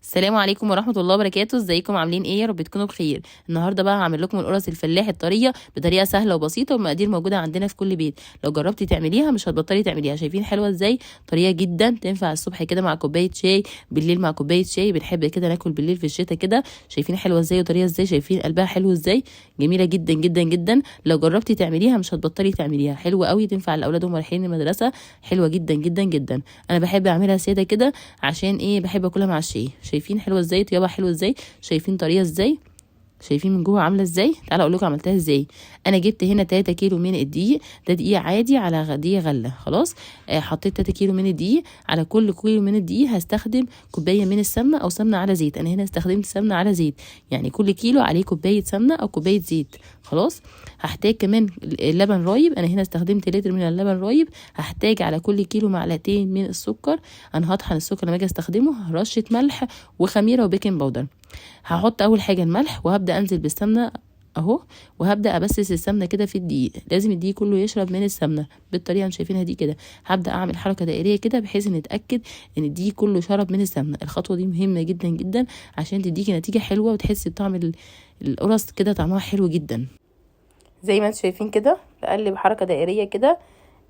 السلام عليكم ورحمة الله وبركاته. ازيكم عاملين ايه؟ يا رب تكونوا بخير. النهارده بقى هعمل لكم القرص الفلاح الطرية بطريقة سهلة وبسيطة، ومقادير موجودة عندنا في كل بيت. لو جربتي تعمليها مش هتبطلي تعمليها. شايفين حلوة ازاي؟ طرية جدا تنفع الصبح كده مع كوباية شاي، بالليل مع كوباية شاي. بنحب كده ناكل بالليل في الشتاء كده. شايفين حلوة ازاي وطرية ازاي؟ شايفين قلبها حلو ازاي؟ جميلة جدا جدا جدا. لو جربتي تعمليها مش هتبطلي تعمليها. حلوة قوي، تنفع الاولاد وهم رايحين المدرسة. حلوة جدا جدا جدا. انا بحب اعملها ساده كده عشان ايه؟ بحب اكلها مع الشاي. شايفين حلوه ازاي؟ طيابها حلو ازاي؟ شايفين طريه ازاي؟ شايفين من جوه عامله ازاي؟ تعالى اقول لكم عملتها ازاي. انا جبت هنا 3 كيلو من الدقيق. ده دقيق عادي على دقيق غله. خلاص. حطيت 3 كيلو من الدقيق. على كل كيلو من الدقيق هستخدم كوبايه من السمنه او سمنه على زيت. انا هنا استخدمت سمنه على زيت، يعني كل كيلو عليه كوبايه سمنه او كوبايه زيت. خلاص. هحتاج كمان اللبن رايب. انا هنا استخدمت لتر من اللبن رايب. هحتاج على كل كيلو معلقتين من السكر. انا هطحن السكر لما اجي استخدمه. رشه ملح وخميره وبيكنج باودر. هحط اول حاجه الملح وهبدا انزل بالسمنه اهو، وهبدا ابسس السمنه كده في الدقيق. لازم الدقيق كله يشرب من السمنه بالطريقه اللي شايفينها دي كده. هبدا اعمل حركه دائريه كده بحيث ان اتاكد ان الدقيق كله شرب من السمنه. الخطوه دي مهمه جدا جدا عشان تديكي نتيجه حلوه وتحسي بطعم القرص كده، طعمها حلو جدا. زي ما انتم شايفين كده بقلب حركه دائريه كده،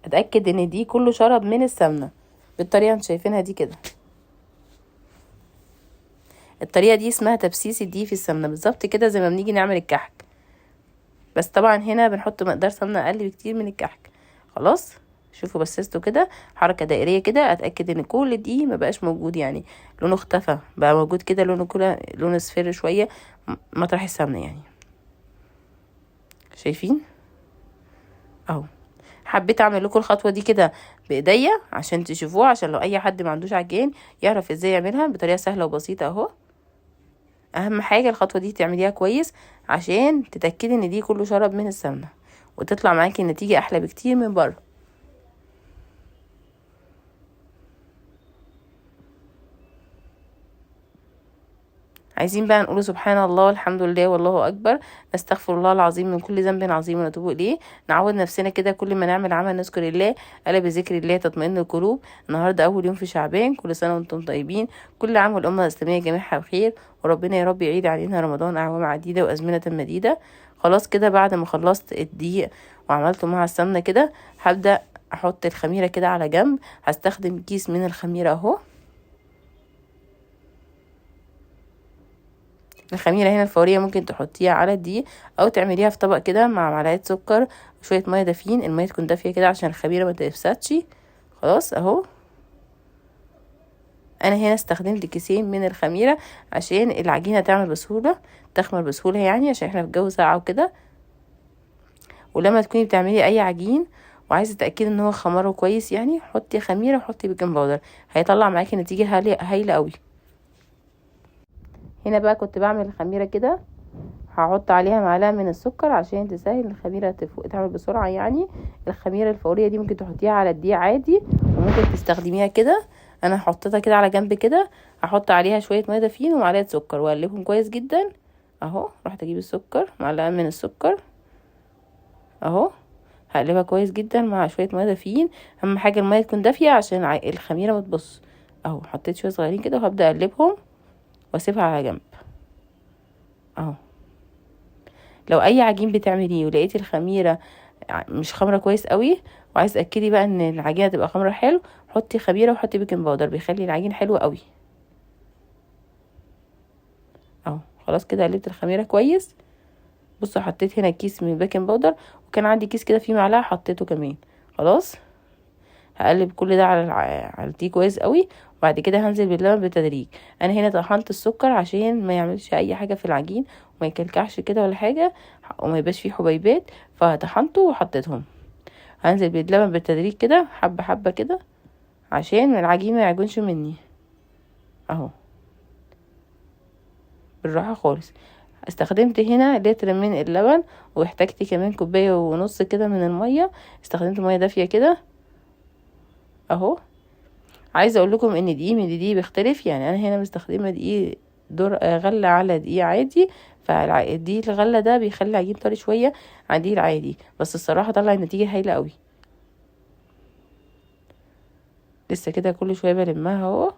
اتاكد ان الدقيق كله شرب من السمنه بالطريقه اللي انتم شايفينها دي كده. الطريقه دي اسمها تبسيس الدقيق في السمنه، بالظبط كده زي ما بنيجي نعمل الكحك، بس طبعا هنا بنحط مقدار سمنه اقل بكتير من الكحك. خلاص. شوفوا بسسته كده حركه دائريه كده، اتاكد ان كل دي ما بقاش موجود، يعني لونه اختفى، بقى موجود كده لونه كده لون اصفر شويه مطرح السمنه يعني. شايفين اهو. حبيت اعمل لكم الخطوه دي كده بايديا عشان تشوفوها، عشان لو اي حد ما عندوش عجين يعرف ازاي يعملها بطريقه سهله وبسيطه اهو. اهم حاجه الخطوه دي تعمليها كويس عشان تتاكدي ان دي كله شرب من السمنه، وتطلع معاكي النتيجه احلى بكتير من بره. عايزين بقى نقول سبحان الله والحمد لله والله اكبر، نستغفر الله العظيم من كل ذنب عظيم ونتوب اليه. نعود نفسنا كده كل ما نعمل عمل نذكر الله، الا بذكر الله تطمئن القلوب. النهارده اول يوم في شعبان، كل سنه وانتم طيبين. كل عام والامه الاسلاميه جميعها بخير، وربنا يا رب يعيد علينا رمضان اعوام عديده وازمنه مديده. خلاص كده بعد ما خلصت الدقيق وعملته مع السمنه كده، هبدا احط الخميره كده على جنب. هستخدم كيس من الخميره اهو. الخميره هنا الفوريه ممكن تحطيها على الدقيق او تعمليها في طبق كده مع معلقه سكر وشويه ميه دافيين. الميه تكون دافيه كده عشان الخميره ما تفسدش. خلاص اهو. انا هنا استخدمت كيسين من الخميره عشان العجينه تعمل بسهوله، تخمر بسهوله، يعني عشان احنا في جو ساقع وكده. ولما تكوني بتعملي اي عجين وعايزه تتاكدي ان هو خمره كويس، يعني حطي خميره وحطي بيكنج باودر، هيطلع معاكي نتيجه هايله قوي. هنا بقى كنت بعمل الخميره كده، هحط عليها معلقه من السكر عشان تسهل الخميره تعمل بسرعه يعني. الخميره الفوريه دي ممكن تحطيها على الدقيق عادي، وممكن تستخدميها كده. انا حطيتها كده على جنب كده. هحط عليها شويه ميه دافيين ومعلقه سكر واقلبهم كويس جدا اهو. رحت اجيب السكر، معلقه من السكر اهو. هقلبها كويس جدا مع شويه ميه دافيين. اهم حاجه الميه تكون دافيه عشان الخميره ما تبص اهو. حطيت شويه صغيرين كده وهبدا اقلبهم واسيبها على جنب اهو. لو اي عجين بتعمليه ولقيتي الخميره مش خمره كويس قوي، وعايز تاكدي بقى ان العجينه تبقى خمره حلو، حطي خميره وحطي بيكنج باودر، بيخلي العجين حلو قوي اهو. خلاص كده قلبت الخميره كويس. بصوا حطيت هنا كيس من البيكنج باودر، وكان عندي كيس كده فيه معلقه حطيته كمان. خلاص. هقلب كل ده على الدقيق كويس قوي، وبعد كده هنزل باللبن بالتدريج. انا هنا طحنت السكر عشان ما يعملش اي حاجه في العجين وما يكلكعش كده ولا حاجه، وما يبقاش فيه حبيبات، فطحنته وحطيتهم. هنزل باللبن بالتدريج كده حبه حبه كده عشان العجين ما يعجنش مني اهو، بالراحه خالص. استخدمت هنا لتر من اللبن، واحتاجت كمان كوبايه ونص كده من الميه. استخدمت ميه دافيه كده اهو. عايزه اقول لكم ان دقيق من دقيق بيختلف، يعني انا هنا مستخدمه دقيق دور غله على دقيق عادي. فالدقيق الغله ده بيخلي العجين طري شويه عن الدقيق العادي، بس الصراحه طلع النتيجه هايله قوي. لسه كده كل شويه بلمها اهو.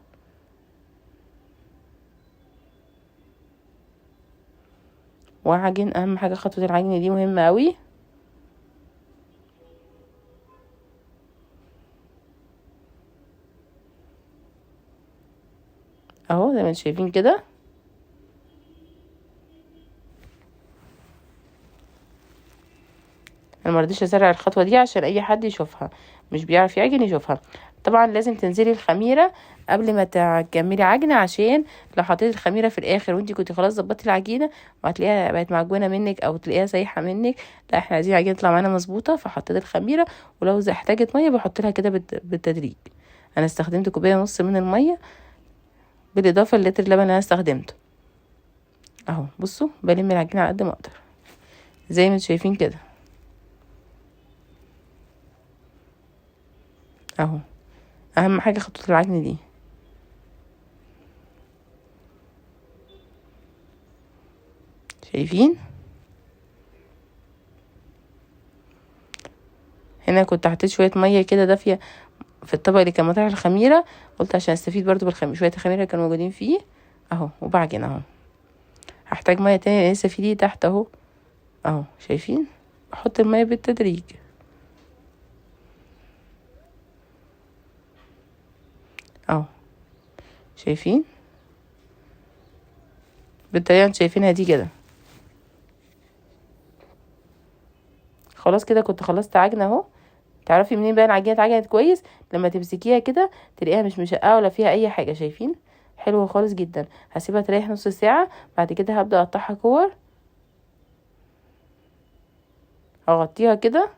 واعجن. اهم حاجه خطوه العجن دي مهمه قوي. اهو زي ما انتم شايفين كده. انا مرضيش اسرع الخطوه دي عشان اي حد يشوفها، مش بيعرف يعجن يشوفها. طبعا لازم تنزلي الخميره قبل ما تكملي عجن، عشان لو حطيتي الخميره في الاخر وانتي كنتي خلاص ظبطتي العجينه وهتلاقيها بقت معجونه منك او تلاقيها سايحه منك، لا احنا عايزين العجينه تطلع معانا مظبوطه. فحطيت الخميره، ولو اذا احتاجت ميه بحط لها كده بالتدريج. انا استخدمت كوبايه ونص من الميه بالاضافه للتر اللبن اللي انا استخدمته. اهو بصوا بلم العجينه على قد ما اقدر زي ما انتم شايفين كده. اهو اهم حاجه خطوه العجن دي. شايفين؟ هنا كنت حطيت شويه ميه كده دافيه في الطبق اللي كان مطرح الخميره، قلت عشان استفيد برضو شويه الخميره اللي كانوا موجودين فيه. اهو وبعجن اهو. هحتاج ميه تاني لان لسه في دي تحت اهو. اهو شايفين؟ بحط الميه بالتدريج. اهو شايفين بالطريقه انتوا شايفينها دي كده. خلاص كده كنت خلصت عجن اهو. تعرفي منين بقى العجينه اتعجنت كويس؟ لما تمسكيها كده تلاقيها مش مشققه ولا فيها اي حاجه. شايفين؟ حلوه خالص جدا. هسيبها تريح نص ساعه، بعد كده هبدا اقطعها كور. هغطيها كده.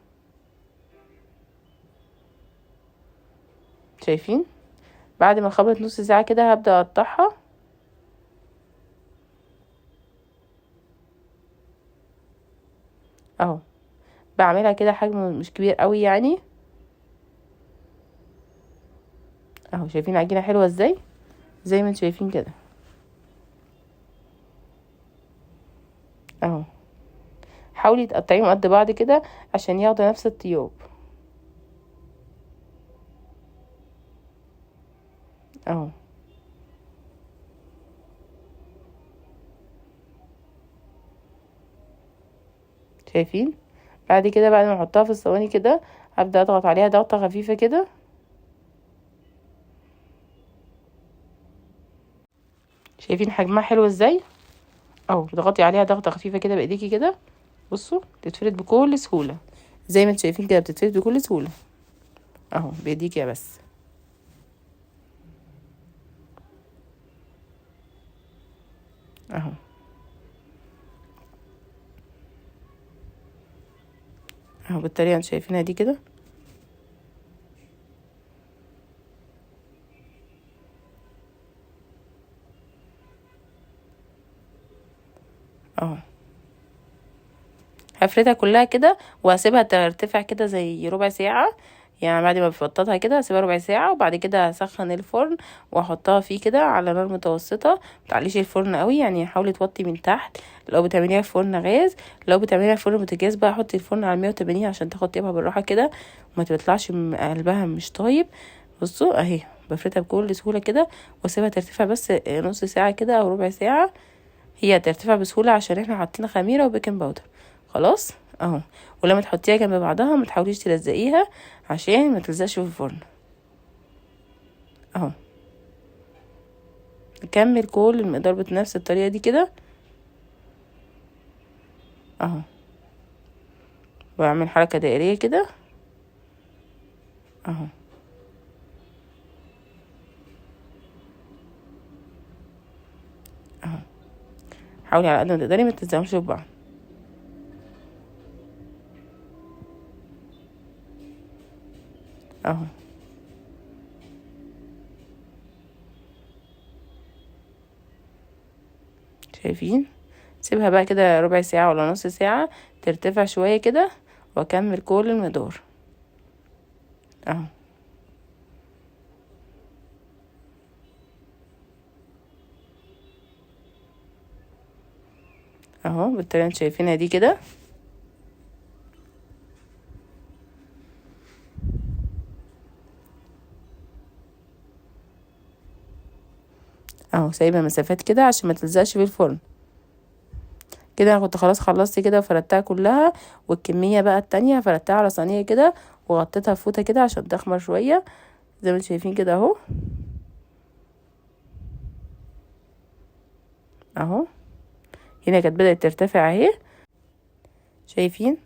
شايفين؟ بعد ما خبرت نص ساعه كده هبدا اقطعها. اهو بعملها كده حجم مش كبير قوي يعني. اهو شايفين العجينه حلوه ازاي؟ زي ما انتم شايفين كده. اهو حاولي تقطعيهم قد بعض كده عشان ياخدوا نفس الطياب. اهو شايفين؟ بعد كده بعد ما احطها في الصواني كده هبدا اضغط عليها ضغطه خفيفه كده. شايفين حجمها حلو ازاي؟ اهو تضغطي عليها ضغطه خفيفه كده بايديكي كده. بصوا تتفرد بكل سهوله. زي ما انتم شايفين كده بتتفرد بكل سهوله. اهو بايديكي بس. اهو اهو بالطريقه انتم شايفينها دي كده. اهو هفردها كلها كده وهسيبها ترتفع كده زي ربع ساعة. يعني بعد ما بفضطها كده هسيبها ربع ساعة، وبعد كده هسخن الفرن واحطها فيه كده على نار متوسطة. متعليش الفرن قوي يعني، حاولي توطي من تحت لو بتعمليها في فرن غاز. لو بتعمليها في فرن بوتاجاز بقى حطي الفرن على 180 عشان تاخد طيبها بالراحة كده وما تطلعش قلبها مش طايب. بصوا اهي بفردها بكل سهولة كده واسيبها ترتفع بس نص ساعة كده او ربع ساعة. هي هترتفع بسهولة عشان احنا حاطين خميرة وبيكنج باودر. خلاص اهو. ولما تحطيها جنب بعضها ما تحاوليش تلزقيها عشان ما تلزقش في الفرن. اهو نكمل كل المقدار بنفس الطريقه دي كده. اهو بعمل حركه دائريه كده. اهو اهو حاولي على قد ما تقدري ما تلزقهمش في بعض. اهو شايفين؟ سيبها بقى كده ربع ساعه ولا نص ساعه ترتفع شويه كده واكمل كل المقدار. اهو اهو بالطريقه اللي شايفينها دي كده. اهو سايبه مسافات كده عشان ما تلزقش في الفرن. كده انا كنت خلاص خلصت كده وفردتها كلها، والكميه بقى التانية فردتها على صينيه كده وغطيتها بفوطه كده عشان تخمر شويه زي ما انتم شايفين كده اهو. اهو هنا كانت بدات ترتفع اهي، شايفين؟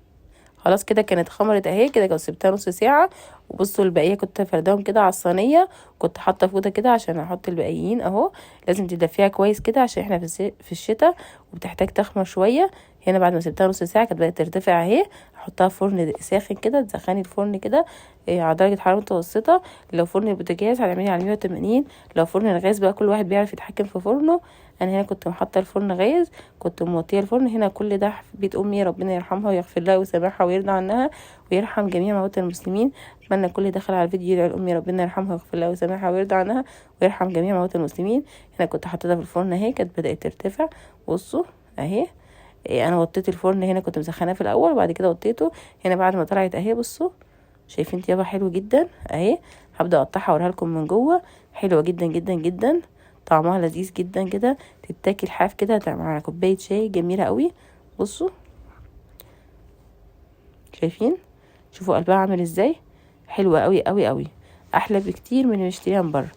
خلاص كده كانت خمرت اهي كده، كنت سبتها نص ساعه. وبصوا البقيه كنت فرداهم كده على الصينيه، كنت حاطه فوطه كده عشان احط الباقيين اهو. لازم تدفيها كويس كده عشان احنا في الشتاء وبتحتاج تخمر شويه. هنا بعد ما سبتها نص ساعه كانت بدات ترتفع اهي. احطها في فرن ساخن كده، تسخني الفرن كده على درجه حراره متوسطه. لو فرن البوتاجاز هتعملي على 180. لو فرن الغاز بقى كل واحد بيعرف يتحكم في فرنه. انا هنا كنت محطه الفرن غاز، كنت موطيه الفرن. هنا كل ده في بيت امي، ربنا يرحمها ويغفر لها ويسامحها ويرضى عنها ويرحم جميع موتى المسلمين. اتمنى كل دخل على الفيديو يدعي لامي ربنا يرحمها ويغفر لها ويسامحها ويرضى عنها ويرحم جميع موتى المسلمين. هنا كنت حطيتها في الفرن اهي، كانت بدات ترتفع. بصوا اهي. انا وطيت الفرن هنا، كنت مسخناه في الاول وبعد كده وطيته. هنا بعد ما طلعت اهي بصوا، شايفين طيابها حلو جدا اهي. هبدا اقطعها واوريها لكم من جوه، حلوه جدا جدا جدا، طعمها لذيذ جدا كده، تتاكل حاف كده مع كوبايه شاي جميله قوي. بصوا شايفين؟ شوفوا قلبها عامل ازاي، حلوه قوي قوي قوي، احلى بكتير من اللي بنشتريها من بره.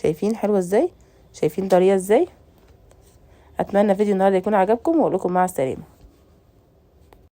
شايفين حلوه ازاي؟ شايفين طريه ازاي؟ اتمنى فيديو النهارده يكون عجبكم، واقول لكم مع السلامه.